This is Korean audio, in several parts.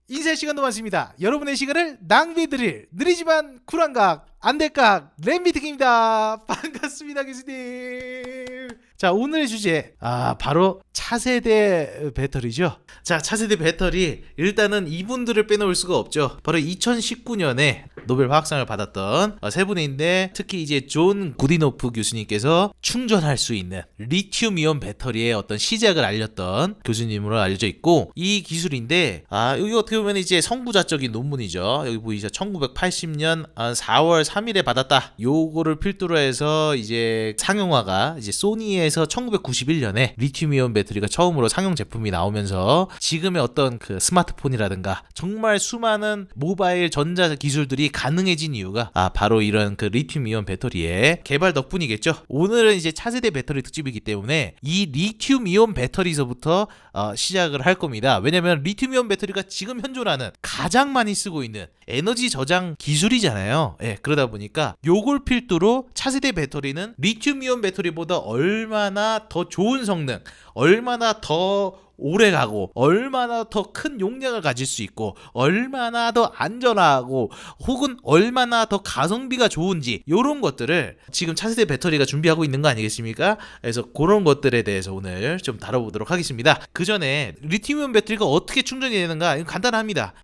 인쇄 시간도 많습니다. 여러분의 시간을 낭비해드릴 느리지만 쿨한 각 안될각 램비특입니다. 반갑습니다 교수님. 자, 오늘의 주제 바로 차세대 배터리죠. 자, 차세대 배터리, 일단은 이분들을 빼놓을 수가 없죠. 바로 2019년에 노벨 화학상을 받았던 세 분인데, 특히 이제 존 구디노프 교수님께서 충전할 수 있는 리튬이온 배터리의 어떤 시작을 알렸던 교수님으로 알려져 있고, 이 기술인데 여기 어떻게 보면 이제 선구자적인 논문이죠. 여기 보이죠? 1980년 4월 3일에 받았다. 요거를 필두로 해서 이제 상용화가 이제 소니에서 1991년에 리튬이온 배터리가 처음으로 상용 제품이 나오면서 지금의 어떤 그 스마트폰이라든가 정말 수많은 모바일 전자 기술들이 가능해진 이유가 바로 이런 그 리튬이온 배터리의 개발 덕분이겠죠. 오늘은 이제 차세대 배터리 특집이기 때문에 이 리튬이온 배터리서부터 시작을 할 겁니다. 왜냐면 리튬이온 배터리가 지금 현존하는 가장 많이 쓰고 있는 에너지 저장 기술이잖아요. 그러다 보니까 요걸 필두로 차세대 배터리는 리튬이온 배터리보다 얼마나 더 좋은 성능, 얼마나 더 오래 가고, 얼마나 더 큰 용량을 가질 수 있고, 얼마나 더 안전하고, 혹은 얼마나 더 가성비가 좋은지, 요런 것들을 지금 차세대 배터리가 준비하고 있는 거 아니겠습니까? 그래서 그런 것들에 대해서 오늘 좀 다뤄보도록 하겠습니다. 그 전에 리튬이온 배터리가 어떻게 충전이 되는가? 이거 간단합니다.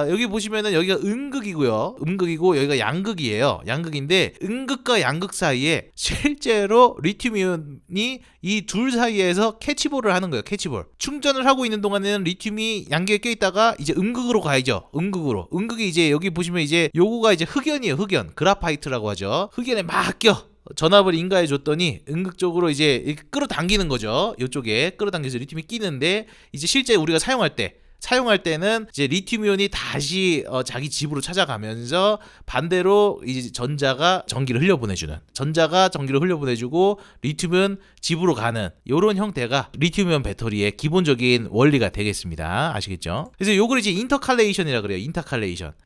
여기 보시면은 여기가 음극이고요. 음극이고 여기가 양극이에요. 양극인데 음극과 양극 사이에 실제로 리튬이온이 이 둘 사이에서 캐치볼을 하는 거예요. 캐치볼. 충전을 하고 있는 동안에는 리튬이 양극에 껴있다가 이제 음극으로 가야죠. 음극으로. 음극이 이제 여기 보시면 이제 요거가 이제 흑연이에요. 흑연. 그라파이트라고 하죠. 흑연에 막 껴. 전압을 인가해 줬더니 음극 쪽으로 이제 끌어당기는 거죠. 이쪽에 끌어당겨서 리튬이 끼는데, 이제 실제 우리가 사용할 때는 이제 리튬이온이 다시 자기 집으로 찾아가면서 반대로 이제 전자가 전기를 흘려보내주고 리튬은 집으로 가는 요런 형태가 리튬이온 배터리의 기본적인 원리가 되겠습니다. 아시겠죠? 그래서 요걸 이제 인터칼레이션이라 그래요.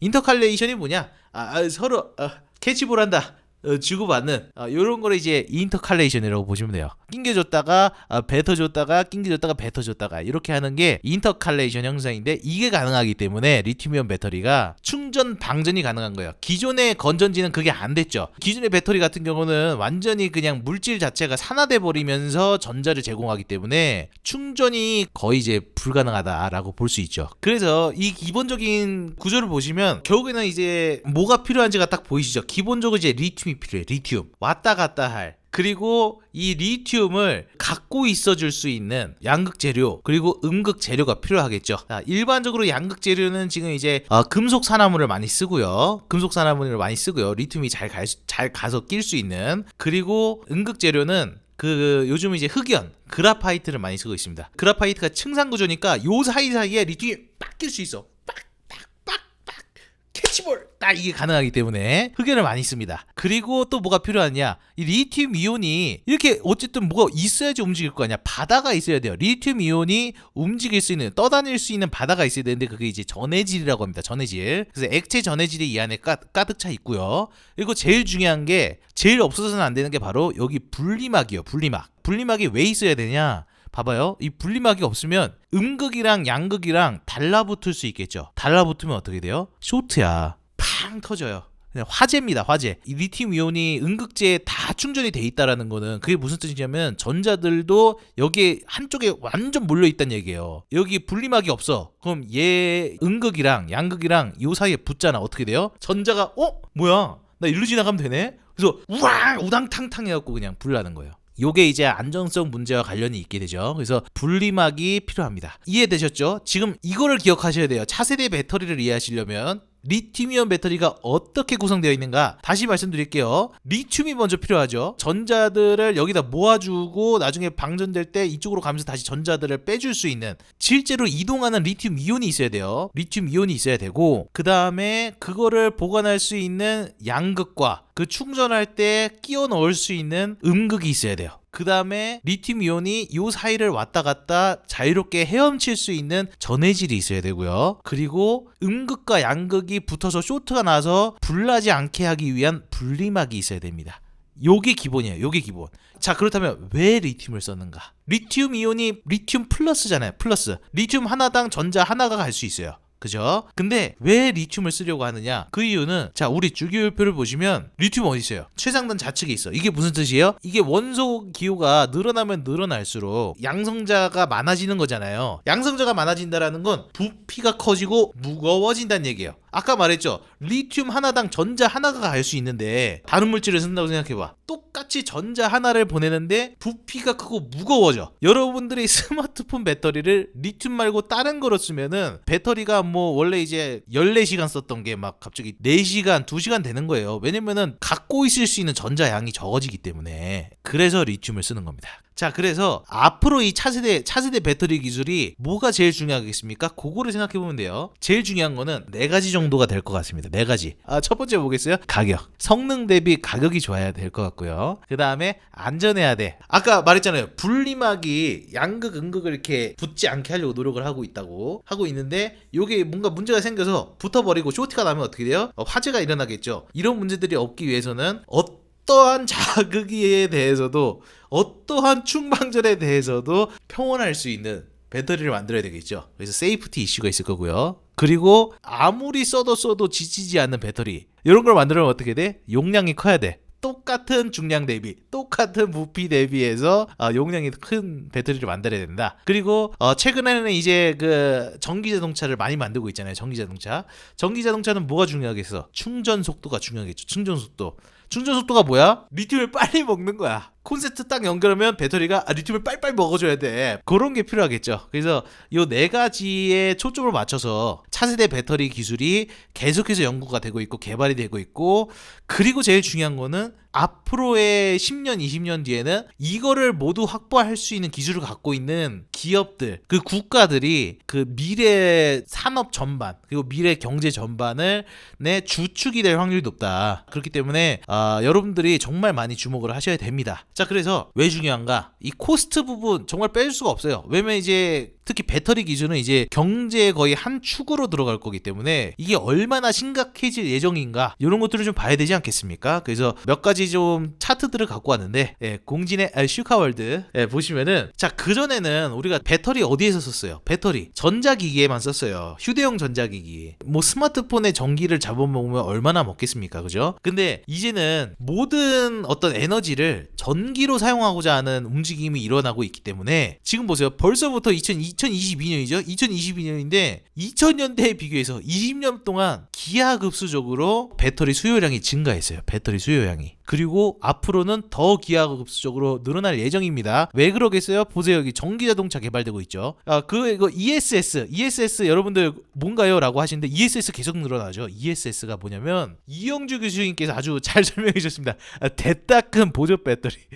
인터칼레이션이 뭐냐? 서로 캐치볼 한다. 주고받는 요런 거를 이제 인터칼레이션이라고 보시면 돼요. 낑겨줬다가 뱉어줬다가 낑겨줬다가 뱉어줬다가 이렇게 하는 게 인터칼레이션 형상인데, 이게 가능하기 때문에 리튬이온 배터리가 충전 방전이 가능한 거예요. 기존의 건전지는 그게 안 됐죠. 기존의 배터리 같은 경우는 완전히 그냥 물질 자체가 산화돼 버리면서 전자를 제공하기 때문에 충전이 거의 이제 불가능하다라고 볼 수 있죠. 그래서 이 기본적인 구조를 보시면 결국에는 이제 뭐가 필요한지가 딱 보이시죠. 기본적으로 이제 리튬이 필요해. 리튬 왔다 갔다 할, 그리고 이 리튬을 갖고 있어줄 수 있는 양극 재료, 그리고 음극 재료가 필요하겠죠. 일반적으로 양극 재료는 지금 이제 금속 산화물을 많이 쓰고요. 리튬이 잘 가서 낄 수 있는. 그리고 음극 재료는 요즘 이제 흑연, 그라파이트를 많이 쓰고 있습니다. 그라파이트가 층산 구조니까 요 사이사이에 리튬이 빡 낄 수 있어. 캐치볼 딱 이게 가능하기 때문에 흑연을 많이 씁니다. 그리고 또 뭐가 필요하냐? 이 리튬 이온이 이렇게 어쨌든 뭐가 있어야지 움직일 거 아니야. 바다가 있어야 돼요. 리튬 이온이 움직일 수 있는, 떠다닐 수 있는 바다가 있어야 되는데, 그게 이제 전해질이라고 합니다. 전해질. 그래서 액체 전해질이 이 안에 가득 차 있고요. 그리고 제일 중요한 게, 제일 없어서는 안 되는 게 바로 여기 분리막이에요. 분리막이 왜 있어야 되냐? 봐봐요. 이 분리막이 없으면 음극이랑 양극이랑 달라붙을 수 있겠죠. 달라붙으면 어떻게 돼요? 쇼트야. 팡 터져요. 그냥 화재입니다. 화재. 이 리튬 이온이 음극재에 다 충전이 돼 있다라는 거는, 그게 무슨 뜻이냐면 전자들도 여기에 한쪽에 완전 몰려 있다는 얘기예요. 여기 분리막이 없어. 그럼 얘 음극이랑 양극이랑 요 사이에 붙잖아. 어떻게 돼요? 전자가 뭐야? 나 일로 지나가면 되네? 그래서 우당탕탕 해갖고 그냥 불나는 거예요. 요게 이제 안정성 문제와 관련이 있게 되죠. 그래서 분리막이 필요합니다. 이해되셨죠? 지금 이거를 기억하셔야 돼요. 차세대 배터리를 이해하시려면 리튬이온 배터리가 어떻게 구성되어 있는가 다시 말씀드릴게요. 리튬이 먼저 필요하죠. 전자들을 여기다 모아주고 나중에 방전될 때 이쪽으로 가면서 다시 전자들을 빼줄 수 있는, 실제로 이동하는 리튬 이온이 있어야 돼요. 리튬 이온이 있어야 되고, 그 다음에 그거를 보관할 수 있는 양극과 그 충전할 때 끼워 넣을 수 있는 음극이 있어야 돼요. 그 다음에 리튬 이온이 요 사이를 왔다 갔다 자유롭게 헤엄칠 수 있는 전해질이 있어야 되고요. 그리고 음극과 양극이 붙어서 쇼트가 나서 불나지 않게 하기 위한 분리막이 있어야 됩니다. 요게 기본이에요. 요게 기본. 자, 그렇다면 왜 리튬을 썼는가? 리튬 이온이 리튬 플러스잖아요. 플러스. 리튬 하나당 전자 하나가 갈 수 있어요. 그죠? 근데 왜 리튬을 쓰려고 하느냐? 그 이유는 자, 우리 주기율표를 보시면 리튬 어디 있어요? 최상단 좌측에 있어. 이게 무슨 뜻이에요? 이게 원소 기호가 늘어나면 늘어날수록 양성자가 많아지는 거잖아요. 양성자가 많아진다라는 건 부피가 커지고 무거워진다는 얘기예요. 아까 말했죠. 리튬 하나당 전자 하나가 갈 수 있는데 다른 물질을 쓴다고 생각해봐. 똑같이 전자 하나를 보내는데 부피가 크고 무거워져. 여러분들이 스마트폰 배터리를 리튬 말고 다른 거로 쓰면은 배터리가 뭐 원래 이제 14시간 썼던 게 막 갑자기 4시간, 2시간 되는 거예요. 왜냐면은 갖고 있을 수 있는 전자 양이 적어지기 때문에. 그래서 리튬을 쓰는 겁니다. 자, 그래서 앞으로 이 차세대 배터리 기술이 뭐가 제일 중요하겠습니까? 그거를 생각해 보면 돼요. 제일 중요한 거는 4가지 정도가 될 것 같습니다. 4가지. 첫 번째 보겠어요? 가격. 성능 대비 가격이 좋아야 될 것 같고요. 그 다음에 안전해야 돼. 아까 말했잖아요. 분리막이 양극, 음극을 이렇게 붙지 않게 하려고 노력을 하고 있다고 하고 있는데, 요게 뭔가 문제가 생겨서 붙어버리고 쇼트가 나면 어떻게 돼요? 화재가 일어나겠죠. 이런 문제들이 없기 위해서는 어떠한 자극에 대해서도, 어떠한 충방전에 대해서도 평온할 수 있는 배터리를 만들어야 되겠죠. 그래서 세이프티 이슈가 있을 거고요. 그리고 아무리 써도 지치지 않는 배터리, 이런 걸 만들면 어떻게 돼? 용량이 커야 돼. 똑같은 중량 대비, 똑같은 부피 대비해서 용량이 큰 배터리를 만들어야 된다. 그리고 최근에는 이제 그 전기 자동차를 많이 만들고 있잖아요. 전기 자동차는 뭐가 중요하겠어? 충전 속도가 중요하겠죠. 충전 속도가 뭐야? 리튬을 빨리 먹는 거야. 콘센트 딱 연결하면 배터리가 리튬을 빨리빨리 먹어줘야 돼. 그런 게 필요하겠죠. 그래서 요 4가지에 초점을 맞춰서 차세대 배터리 기술이 계속해서 연구가 되고 있고 개발이 되고 있고, 그리고 제일 중요한 거는 앞으로의 10년, 20년 뒤에는 이거를 모두 확보할 수 있는 기술을 갖고 있는 기업들, 그 국가들이 그 미래 산업 전반, 그리고 미래 경제 전반을 내 주축이 될 확률이 높다. 그렇기 때문에 여러분들이 정말 많이 주목을 하셔야 됩니다. 자, 그래서 왜 중요한가? 이 코스트 부분 정말 뺄 수가 없어요. 왜냐면 이제 특히 배터리 기술은 이제 경제의 거의 한 축으로 들어갈 거기 때문에 이게 얼마나 심각해질 예정인가, 이런 것들을 좀 봐야 되지 않겠습니까? 그래서 몇 가지 좀 차트들을 갖고 왔는데, 공진의 슈카월드 보시면은, 자, 그전에는 우리가 배터리 어디에서 썼어요? 배터리 전자기기에만 썼어요. 휴대용 전자기기. 뭐 스마트폰의 전기를 잡아먹으면 얼마나 먹겠습니까? 그죠? 근데 이제는 모든 어떤 에너지를 전기로 사용하고자 하는 움직임이 일어나고 있기 때문에, 지금 보세요. 벌써부터 2022년이죠. 2022년인데 2000년대에 비교해서 20년 동안 기하급수적으로 배터리 수요량이 증가했어요. 배터리 수요량이. 그리고 앞으로는 더 기하급수적으로 늘어날 예정입니다. 왜 그러겠어요? 보세요. 여기 전기자동차 개발되고 있죠. 이거 ESS 여러분들 뭔가요? 라고 하시는데, ESS 계속 늘어나죠. ESS가 뭐냐면 이영주 교수님께서 아주 잘 설명해 주셨습니다. 대따큰 보조 배터리예요.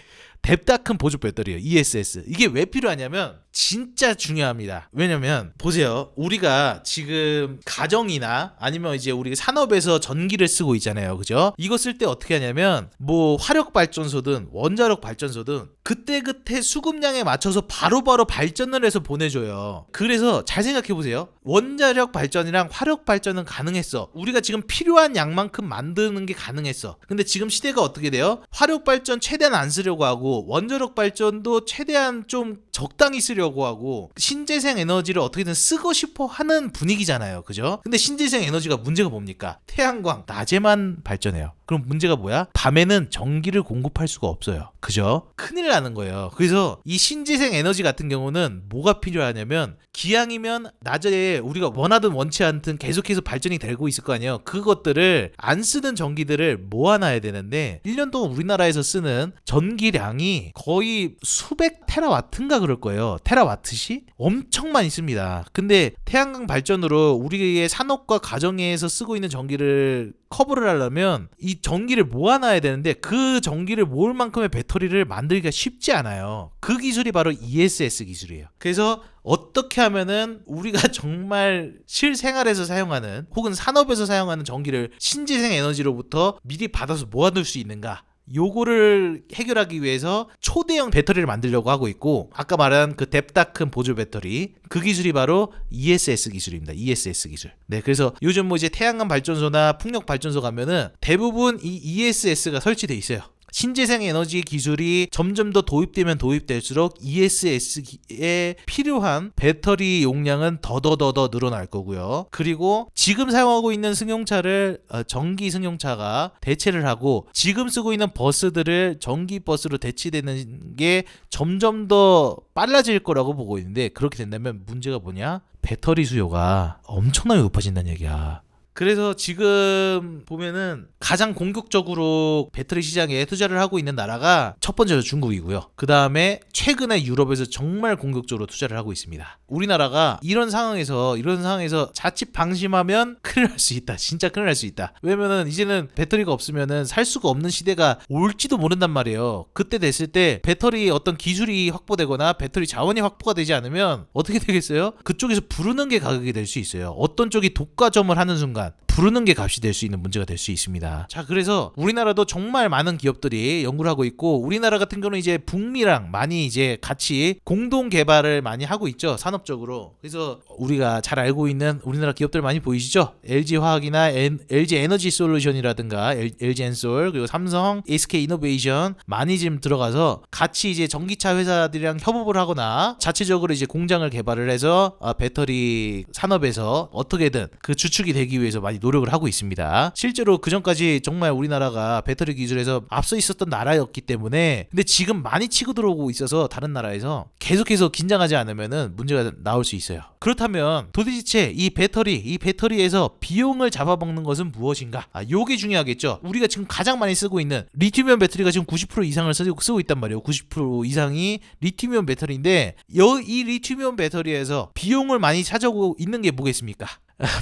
ESS. 이게 왜 필요하냐면 진짜 중요합니다. 왜냐면 보세요. 우리가 지금 가정이나 아니면 이제 우리가 산업에서 전기를 쓰고 있잖아요. 그죠? 이거 쓸 때 어떻게 하냐면 뭐 화력 발전소든 원자력 발전소든 그때그때 수급량에 맞춰서 바로바로 발전을 해서 보내줘요. 그래서 잘 생각해 보세요. 원자력 발전이랑 화력 발전은 가능했어. 우리가 지금 필요한 양만큼 만드는 게 가능했어. 근데 지금 시대가 어떻게 돼요? 화력 발전 최대한 안 쓰려고 하고, 원자력 발전도 최대한 좀 적당히 쓰려고 하고, 신재생 에너지를 어떻게든 쓰고 싶어 하는 분위기잖아요. 그죠? 근데 신재생 에너지가 문제가 뭡니까? 태양광 낮에만 발전해요. 그럼 문제가 뭐야? 밤에는 전기를 공급할 수가 없어요. 그죠? 큰일 나는 거예요. 그래서 이 신재생 에너지 같은 경우는 뭐가 필요하냐면, 기왕이면 낮에 우리가 원하든 원치 않든 계속해서 발전이 되고 있을 거 아니에요. 그것들을 안 쓰는 전기들을 모아놔야 되는데, 1년 동안 우리나라에서 쓰는 전기량이 거의 수백 테라와트인가 그럴 거예요. 테라와트시? 엄청 많이 씁니다. 근데 태양광 발전으로 우리의 산업과 가정에서 쓰고 있는 전기를 커버를 하려면 이 전기를 모아놔야 되는데, 그 전기를 모을 만큼의 배터리를 만들기가 쉽지 않아요. 그 기술이 바로 ESS 기술이에요. 그래서 어떻게 하면은 우리가 정말 실생활에서 사용하는 혹은 산업에서 사용하는 전기를 신재생 에너지로부터 미리 받아서 모아둘 수 있는가, 요거를 해결하기 위해서 초대형 배터리를 만들려고 하고 있고, 아까 말한 그 뎁다 큰 보조 배터리, 그 기술이 바로 ESS 기술입니다. ESS 기술. 네, 그래서 요즘 뭐 이제 태양광 발전소나 풍력 발전소 가면은 대부분 이 ESS가 설치돼 있어요. 신재생 에너지 기술이 점점 더 도입되면 도입될수록 ESS에 필요한 배터리 용량은 더더더더 늘어날 거고요. 그리고 지금 사용하고 있는 승용차를 전기 승용차가 대체를 하고 지금 쓰고 있는 버스들을 전기 버스로 대체되는 게 점점 더 빨라질 거라고 보고 있는데, 그렇게 된다면 문제가 뭐냐? 배터리 수요가 엄청나게 높아진다는 얘기야. 그래서 지금 보면은 가장 공격적으로 배터리 시장에 투자를 하고 있는 나라가 첫 번째로 중국이고요. 그 다음에 최근에 유럽에서 정말 공격적으로 투자를 하고 있습니다. 우리나라가 이런 상황에서 자칫 방심하면 큰일 날 수 있다. 진짜 큰일 날 수 있다. 왜냐면은 이제는 배터리가 없으면은 살 수가 없는 시대가 올지도 모른단 말이에요. 그때 됐을 때 배터리 어떤 기술이 확보되거나 배터리 자원이 확보가 되지 않으면 어떻게 되겠어요? 그쪽에서 부르는 게 가격이 될 수 있어요. 어떤 쪽이 독과점을 하는 순간 부르는 게 값이 될 수 있는 문제가 될 수 있습니다. 자, 그래서 우리나라도 정말 많은 기업들이 연구를 하고 있고, 우리나라 같은 경우는 이제 북미랑 많이 이제 같이 공동 개발을 많이 하고 있죠, 산업적으로. 그래서 우리가 잘 알고 있는 우리나라 기업들 많이 보이시죠? LG 화학이나 LG 에너지 솔루션이라든가 LG 엔솔, 그리고 삼성, SK 이노베이션 많이 지금 들어가서 같이 이제 전기차 회사들이랑 협업을 하거나 자체적으로 이제 공장을 개발을 해서 배터리 산업에서 어떻게든 그 주축이 되기 위해서 많이 노력을 하고 있습니다. 실제로 그 전까지 정말 우리나라가 배터리 기술에서 앞서 있었던 나라였기 때문에, 근데 지금 많이 치고 들어오고 있어서 다른 나라에서 계속해서 긴장하지 않으면은 문제가 나올 수 있어요. 그렇다면 도대체 이 배터리에서 비용을 잡아먹는 것은 무엇인가? 요게 중요하겠죠. 우리가 지금 가장 많이 쓰고 있는 리튬이온 배터리가 지금 90% 이상을 쓰고 있단 말이에요. 90% 이상이 리튬이온 배터리인데, 이 리튬이온 배터리에서 비용을 많이 차지하고 있는 게 뭐겠습니까?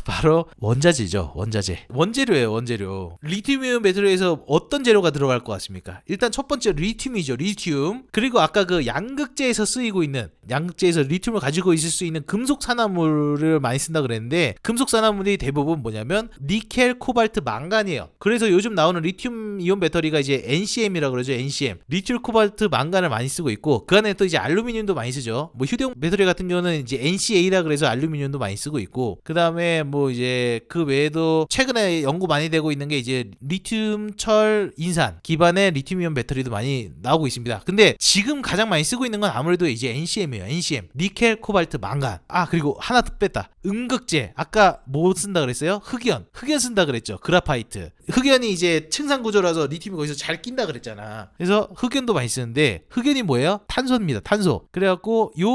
바로 원자재죠. 원재료예요. 원재료. 리튬이온 배터리에서 어떤 재료가 들어갈 것 같습니까? 일단 첫 번째 리튬이죠. 리튬. 그리고 아까 그 양극재에서 쓰이고 있는, 양극재에서 리튬을 가지고 있을 수 있는 금속 산화물을 많이 쓴다 그랬는데, 금속 산화물이 대부분 뭐냐면 니켈, 코발트, 망간이에요. 그래서 요즘 나오는 리튬이온 배터리가 이제 NCM이라고 그러죠. NCM. 니켈, 코발트, 망간을 많이 쓰고 있고, 그 안에 또 이제 알루미늄도 많이 쓰죠. 뭐 휴대용 배터리 같은 경우는 이제 NCA라 그래서 알루미늄도 많이 쓰고 있고, 그 다음에 뭐 이제 그 외에도 최근에 연구 많이 되고 있는 게 이제 리튬, 철, 인산 기반의 리튬이온 배터리도 많이 나오고 있습니다. 근데 지금 가장 많이 쓰고 있는 건 아무래도 이제 NCM이에요. NCM. 니켈, 코발트, 망간. 그리고 하나 더 뺐다. 음극재. 아까 뭐 쓴다 그랬어요? 흑연 쓴다 그랬죠. 그라파이트. 흑연이 이제 층산 구조라서 리튬이 거기서 잘 낀다 그랬잖아. 그래서 흑연도 많이 쓰는데, 흑연이 뭐예요? 탄소입니다. 탄소. 그래갖고 요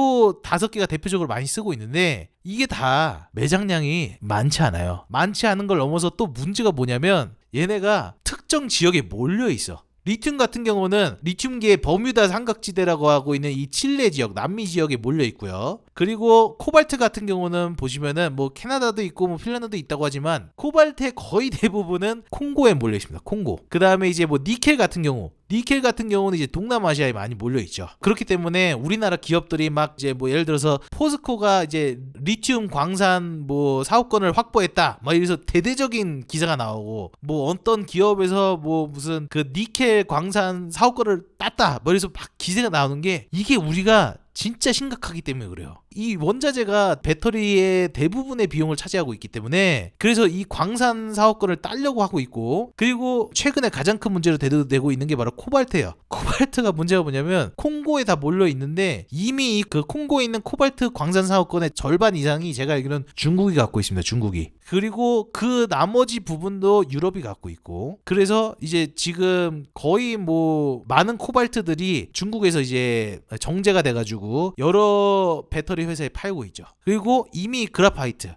5개가 대표적으로 많이 쓰고 있는데, 이게 다 매장량이 많지 않아요. 많지 않은 걸 넘어서 또 문제가 뭐냐면 얘네가 특정 지역에 몰려 있어. 리튬 같은 경우는 리튬계의 버뮤다 삼각지대라고 하고 있는 이 칠레 지역, 남미 지역에 몰려 있고요. 그리고 코발트 같은 경우는 보시면은 뭐 캐나다도 있고 뭐 핀란드도 있다고 하지만, 코발트의 거의 대부분은 콩고에 몰려 있습니다. 콩고. 그 다음에 이제 뭐 니켈 같은 경우는 이제 동남아시아에 많이 몰려 있죠. 그렇기 때문에 우리나라 기업들이 막 이제 뭐 예를 들어서 포스코가 이제 리튬 광산 뭐 사업권을 확보했다, 막 이래서 대대적인 기사가 나오고, 뭐 어떤 기업에서 뭐 무슨 그 니켈 광산 사업권을 땄다, 뭐 이래서 막 기사가 나오는 게, 이게 우리가 진짜 심각하기 때문에 그래요. 이 원자재가 배터리의 대부분의 비용을 차지하고 있기 때문에, 그래서 이 광산 사업권을 따려고 하고 있고, 그리고 최근에 가장 큰 문제로 대두되고 있는 게 바로 코발트예요. 코발트가 문제가 뭐냐면 콩고에 다 몰려 있는데, 이미 그 콩고에 있는 코발트 광산 사업권의 절반 이상이 제가 알기로는 중국이 갖고 있습니다. 중국이. 그리고 그 나머지 부분도 유럽이 갖고 있고, 그래서 이제 지금 거의 뭐 많은 코발트들이 중국에서 이제 정제가 돼가지고 여러 배터리 회사에 팔고 있죠. 그리고 이미 그라파이트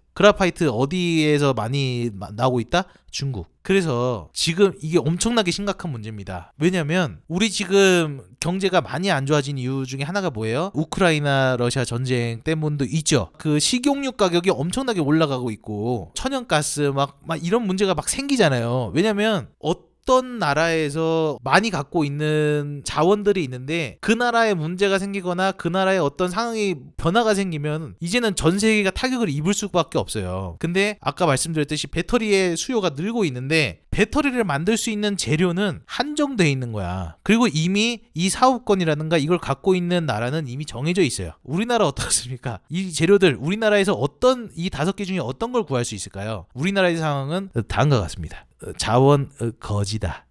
어디에서 많이 나오고 있다? 중국. 그래서 지금 이게 엄청나게 심각한 문제입니다. 왜냐면 우리 지금 경제가 많이 안 좋아진 이유 중에 하나가 뭐예요? 우크라이나 러시아 전쟁 때문도 있죠. 그 식용유 가격이 엄청나게 올라가고 있고, 천연가스 막 이런 문제가 막 생기잖아요. 왜냐면 어떤 나라에서 많이 갖고 있는 자원들이 있는데, 그 나라에 문제가 생기거나 그 나라에 어떤 상황이 변화가 생기면 이제는 전 세계가 타격을 입을 수밖에 없어요. 근데 아까 말씀드렸듯이 배터리의 수요가 늘고 있는데, 배터리를 만들 수 있는 재료는 한정되어 있는 거야. 그리고 이미 이 사업권이라든가 이걸 갖고 있는 나라는 이미 정해져 있어요. 우리나라 어떻습니까? 이 재료들 우리나라에서 어떤, 이 5개 중에 어떤 걸 구할 수 있을까요? 우리나라의 상황은 다음과 같습니다. 자원 거지다.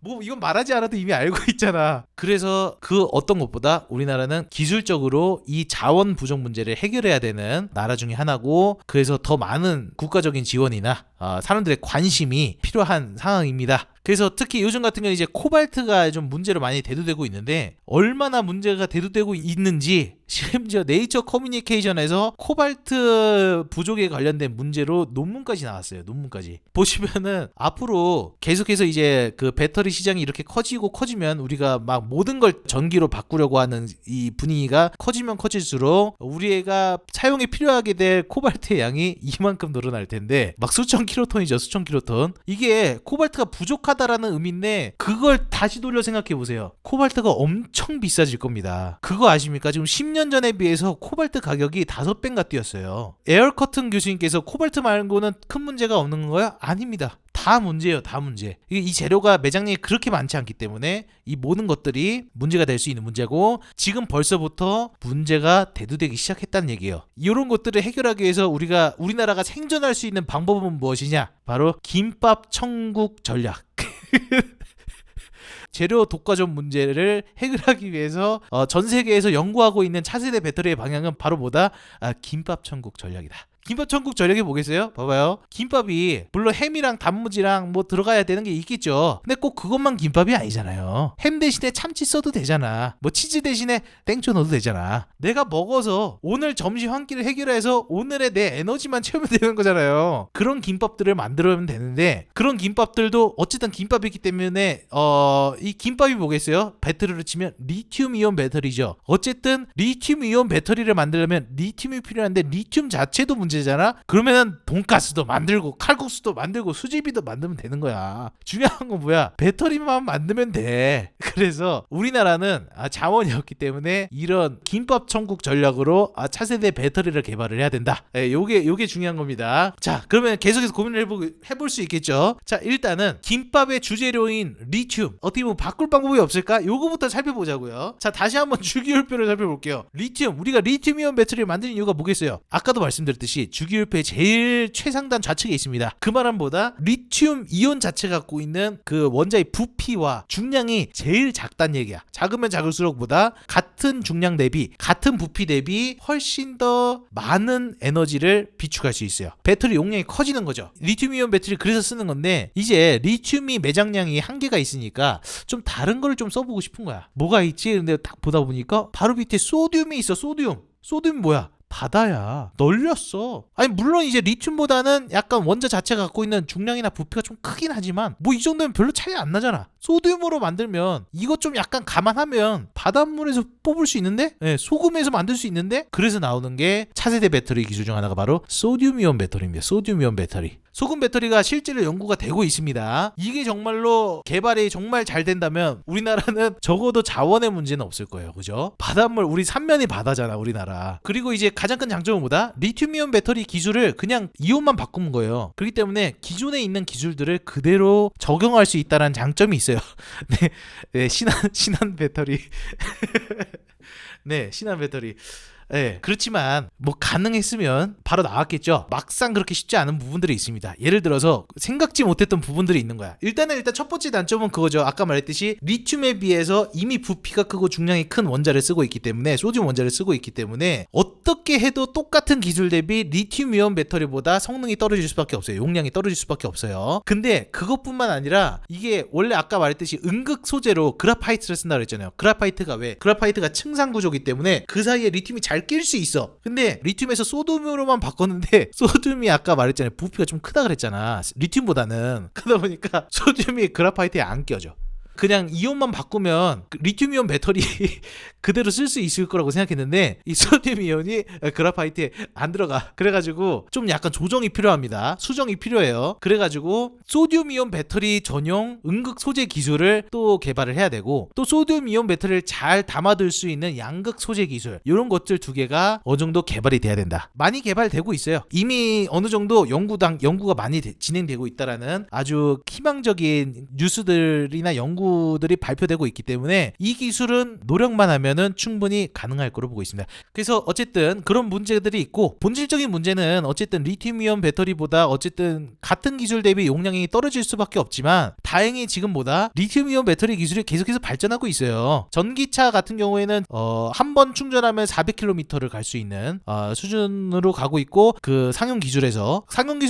뭐 이건 말하지 않아도 이미 알고 있잖아. 그래서 그 어떤 것보다 우리나라는 기술적으로 이 자원 부족 문제를 해결해야 되는 나라 중에 하나고, 그래서 더 많은 국가적인 지원이나 사람들의 관심이 필요한 상황입니다. 그래서 특히 요즘 같은 경우는 이제 코발트가 좀 문제로 많이 대두되고 있는데, 얼마나 문제가 대두되고 있는지 심지어 네이처 커뮤니케이션에서 코발트 부족에 관련된 문제로 논문까지 나왔어요. 논문까지. 보시면은 앞으로 계속해서 이제 그 배터리 시장이 이렇게 커지고 커지면 우리가 막 모든 걸 전기로 바꾸려고 하는 이 분위기가 커지면 커질수록 우리가 사용에 필요하게 될 코발트의 양이 이만큼 늘어날 텐데, 막 수천 킬로톤이죠. 수천 킬로톤. 이게 코발트가 부족하다라는 의미인데, 그걸 다시 돌려 생각해 보세요. 코발트가 엄청 비싸질 겁니다. 그거 아십니까? 지금 10년 전에 비해서 코발트 가격이 5배인가 뛰었어요. 에어커튼 교수님께서 코발트 말고는 큰 문제가 없는 거야? 아닙니다. 다 문제예요. 다 문제. 이 재료가 매장량이 그렇게 많지 않기 때문에 이 모든 것들이 문제가 될 수 있는 문제고, 지금 벌써부터 문제가 대두되기 시작했다는 얘기예요. 이런 것들을 해결하기 위해서 우리나라가 생존할 수 있는 방법은 무엇이냐? 바로 김밥 천국 전략. 재료 독과점 문제를 해결하기 위해서 전 세계에서 연구하고 있는 차세대 배터리의 방향은 바로 뭐다? 김밥 천국 전략이다. 김밥 천국 전략이 뭐겠어요? 봐봐요. 김밥이 물론 햄이랑 단무지랑 뭐 들어가야 되는 게 있겠죠. 근데 꼭 그것만 김밥이 아니잖아요. 햄 대신에 참치 써도 되잖아. 뭐 치즈 대신에 땡초 넣어도 되잖아. 내가 먹어서 오늘 점심 한 끼를 해결해서 오늘의 내 에너지만 채우면 되는 거잖아요. 그런 김밥들을 만들면 되는데, 그런 김밥들도 어쨌든 김밥이기 때문에 이 김밥이 뭐겠어요? 배터리로 치면 리튬 이온 배터리죠. 어쨌든 리튬 이온 배터리를 만들려면 리튬이 필요한데, 리튬 자체도 문제잖아. 그러면은 돈가스도 만들고 칼국수도 만들고 수제비도 만들면 되는 거야. 중요한 건 뭐야? 배터리만 만들면 돼. 그래서 우리나라는 자원이 없기 때문에 이런 김밥 천국 전략으로 차세대 배터리를 개발을 해야 된다. 요게 중요한 겁니다. 자, 그러면 계속해서 고민을 해볼 수 있겠죠. 자, 일단은 김밥의 주재료인 리튬 어떻게 보면 바꿀 방법이 없을까? 요거부터 살펴보자고요. 자, 다시 한번 주기율표를 살펴볼게요. 리튬, 우리가 리튬이온 배터리를 만드는 이유가 뭐겠어요? 아까도 말씀드렸듯이 주기율표의 제일 최상단 좌측에 있습니다. 그 말은 뭐다? 리튬 이온 자체가 갖고 있는 그 원자의 부피와 중량이 제일 작단 얘기야. 작으면 작을수록 보다 같은 중량 대비, 같은 부피 대비 훨씬 더 많은 에너지를 비축할 수 있어요. 배터리 용량이 커지는 거죠. 리튬 이온 배터리 그래서 쓰는 건데, 이제 리튬이 매장량이 한계가 있으니까 좀 다른 걸 좀 써보고 싶은 거야. 뭐가 있지? 근데 딱 보다 보니까 바로 밑에 소듐이 있어. 소듐이 뭐야? 바다야. 널렸어. 아니 물론 이제 리튬보다는 약간 원자 자체가 갖고 있는 중량이나 부피가 좀 크긴 하지만 뭐 이 정도면 별로 차이 안 나잖아. 소듐으로 만들면 이것 좀 약간 감안하면 바닷물에서 뽑을 수 있는데, 소금에서 만들 수 있는데, 그래서 나오는 게 차세대 배터리 기술 중 하나가 바로 소듐이온 배터리입니다. 소듐이온 배터리. 소금 배터리가 실제로 연구가 되고 있습니다. 이게 정말로 개발이 정말 잘 된다면 우리나라는 적어도 자원의 문제는 없을 거예요. 그죠? 바닷물, 우리 삼면이 바다잖아, 우리나라. 그리고 이제 가장 큰 장점은 뭐다? 리튬이온 배터리 기술을 그냥 이온만 바꾸는 거예요. 그렇기 때문에 기존에 있는 기술들을 그대로 적용할 수 있다는 장점이 있어요. 네, 신한 배터리. 네, 신한 배터리. 네, 그렇지만 뭐 가능했으면 바로 나왔겠죠. 막상 그렇게 쉽지 않은 부분들이 있습니다. 예를 들어서 생각지 못했던 부분들이 있는 거야. 일단 첫 번째 단점은 그거죠. 아까 말했듯이 리튬에 비해서 이미 부피가 크고 중량이 큰 원자를 쓰고 있기 때문에, 소듐 원자를 쓰고 있기 때문에 어떻게 해도 똑같은 기술 대비 리튬 이온 배터리보다 성능이 떨어질 수밖에 없어요. 용량이 떨어질 수밖에 없어요. 근데 그것뿐만 아니라 이게 원래 아까 말했듯이 음극 소재로 그라파이트를 쓴다고 했잖아요. 그라파이트가 왜? 그라파이트가 층상 구조이기 때문에 그 사이에 리튬이 잘 낄 수 있어. 근데 리튬에서 소듐으로만 바꿨는데, 소듐이 아까 말했잖아요. 부피가 좀 크다 그랬잖아. 리튬보다는. 그러다 보니까 소듐이 그라파이트에 안 껴져. 그냥 이온만 바꾸면 리튬이온 배터리 그대로 쓸 수 있을 거라고 생각했는데, 이 소듐 이온이 그라파이트에 안 들어가. 그래가지고 좀 약간 조정이 필요합니다. 수정이 필요해요. 그래가지고 소듐 이온 배터리 전용 음극 소재 기술을 또 개발을 해야 되고, 또 소듐 이온 배터리를 잘 담아둘 수 있는 양극 소재 기술, 이런 것들 두 개가 어느 정도 개발이 돼야 된다. 많이 개발되고 있어요. 이미 어느 정도 연구가 많이 진행되고 있다라는 아주 희망적인 뉴스들이나 연구 연구들이 발표되고 있기 때문에 이 기술은 노력만 하면은 충분히 가능할 거로 보고 있습니다. 그래서 어쨌든 그런 문제들이 있고, 본질적인 문제는 어쨌든 리튬이온 배터리보다 어쨌든 같은 기술 대비 용량이 떨어질 수밖에 없지만, 다행히 지금보다 리튬이온 배터리 기술이 계속해서 발전하고 있어요. 전기차 같은 경우에는 한 번 충전하면 400km를 갈 수 있는 수준으로 가고 있고, 그 상용 기술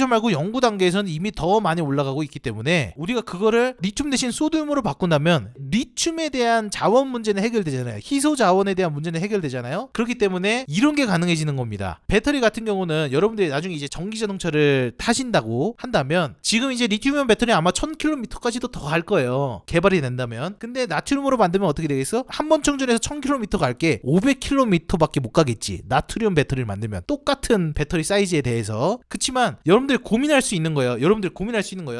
말고 연구 단계에서는 이미 더 많이 올라가고 있기 때문에 우리가 그거를 리튬 대신 소듐으로 바꾼다면 리튬에 대한 자원 문제는 해결되잖아요. 희소 자원에 대한 문제는 해결되잖아요. 그렇기 때문에 이런 게 가능해지는 겁니다. 배터리 같은 경우는 여러분들이 나중에 이제 전기 자동차를 타신다고 한다면, 지금 이제 리튬이온 배터리 아마 1000km까지도 더 갈 거예요. 개발이 된다면. 근데 나트륨으로 만들면 어떻게 되겠어? 한 번 충전해서 1000km 갈게 500km밖에 못 가겠지. 나트륨 배터리를 만들면 똑같은 배터리 사이즈에 대해서. 그치만 여러분들이 고민할 수 있는 거예요.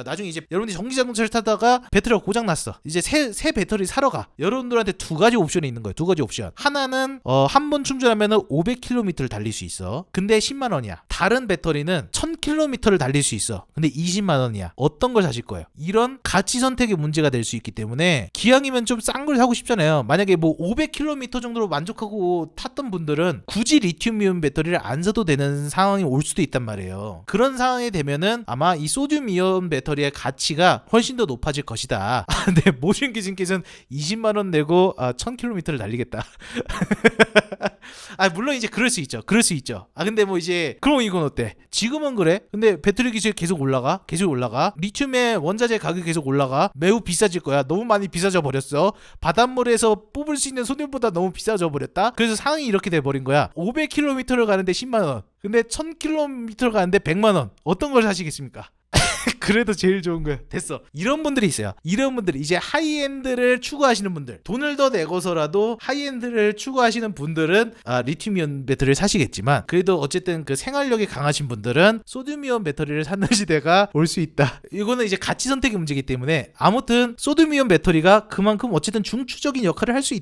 나중에 이제 여러분들이 전기 자동차를 타다가 배터리가 고장 났어. 이제 새 배터리 사러 가. 여러분들한테 두 가지 옵션이 있는 거예요. 두 가지 옵션. 하나는 한 번 충전하면 500km를 달릴 수 있어. 근데 10만 원이야. 다른 배터리는 1000km를 달릴 수 있어. 근데 20만 원이야. 어떤 걸 사실 거예요? 이런 가치 선택의 문제가 될 수 있기 때문에 기왕이면 좀 싼 걸 사고 싶잖아요. 만약에 뭐 500km 정도로 만족하고 탔던 분들은 굳이 리튬이온 배터리를 안 사도 되는 상황이 올 수도 있단 말이에요. 그런 상황이 되면은 아마 이 소듐이온 배터리의 가치가 훨씬 더 높아질 것이다. 네, 모션 기준께서는 20만 원 내고 1000km를 달리겠다. 물론 이제 그럴 수 있죠. 근데 뭐 이제 그럼 이건 어때? 지금은 그래. 근데 배터리 기술이 계속 올라가. 리튬의 원자재 가격이 계속 올라가. 매우 비싸질 거야. 너무 많이 비싸져 버렸어. 바닷물에서 뽑을 수 있는 소듐보다 너무 비싸져 버렸다. 그래서 상황이 이렇게 돼 버린 거야. 500km를 가는데 10만 원. 근데 1000km를 가는데 100만 원. 어떤 걸 사시겠습니까? 그래도 제일 좋은 거야. 됐어. 이런 분들이 있어요. 이런 분들이 이제 하이엔드를 추구하시는 분들, 돈을 더 내고서라도 하이엔드를 추구하시는 분들은 리튬이온 배터리를 사시겠지만, 그래도 어쨌든 그 생활력이 강하신 분들은 소듐이온 배터리를 사는 시대가 올 수 있다. 이거는 이제 가치 선택의 문제이기 때문에, 아무튼 소듐이온 배터리가 그만큼 어쨌든 중추적인 역할을 할 수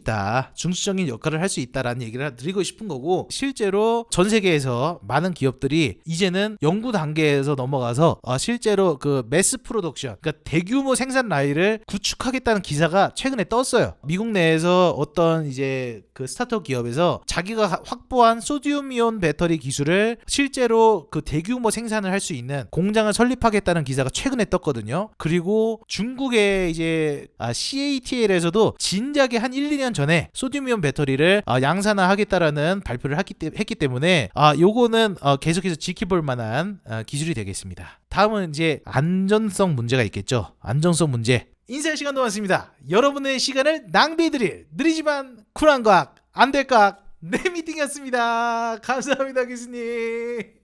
있다라는 얘기를 드리고 싶은 거고, 실제로 전 세계에서 많은 기업들이 이제는 연구 단계에서 넘어가서 실제로 그 매스 프로덕션, 그러니까 대규모 생산 라인을 구축하겠다는 기사가 최근에 떴어요. 미국 내에서 어떤 이제 그 스타트업 기업에서 자기가 확보한 소듐이온 배터리 기술을 실제로 그 대규모 생산을 할 수 있는 공장을 설립하겠다는 기사가 최근에 떴거든요. 그리고 중국의 이제 CATL에서도 진작에 한 1, 2년 전에 소듐이온 배터리를 양산화하겠다라는 발표를 했기 때문에 요거는 계속해서 지켜볼 만한 기술이 되겠습니다. 다음은 이제 안전성 문제가 있겠죠. 안전성 문제. 인사할 시간도 많습니다. 여러분의 시간을 낭비해드릴 느리지만 쿨한 과학, 안 될 과학, 내 미팅이었습니다. 감사합니다, 교수님.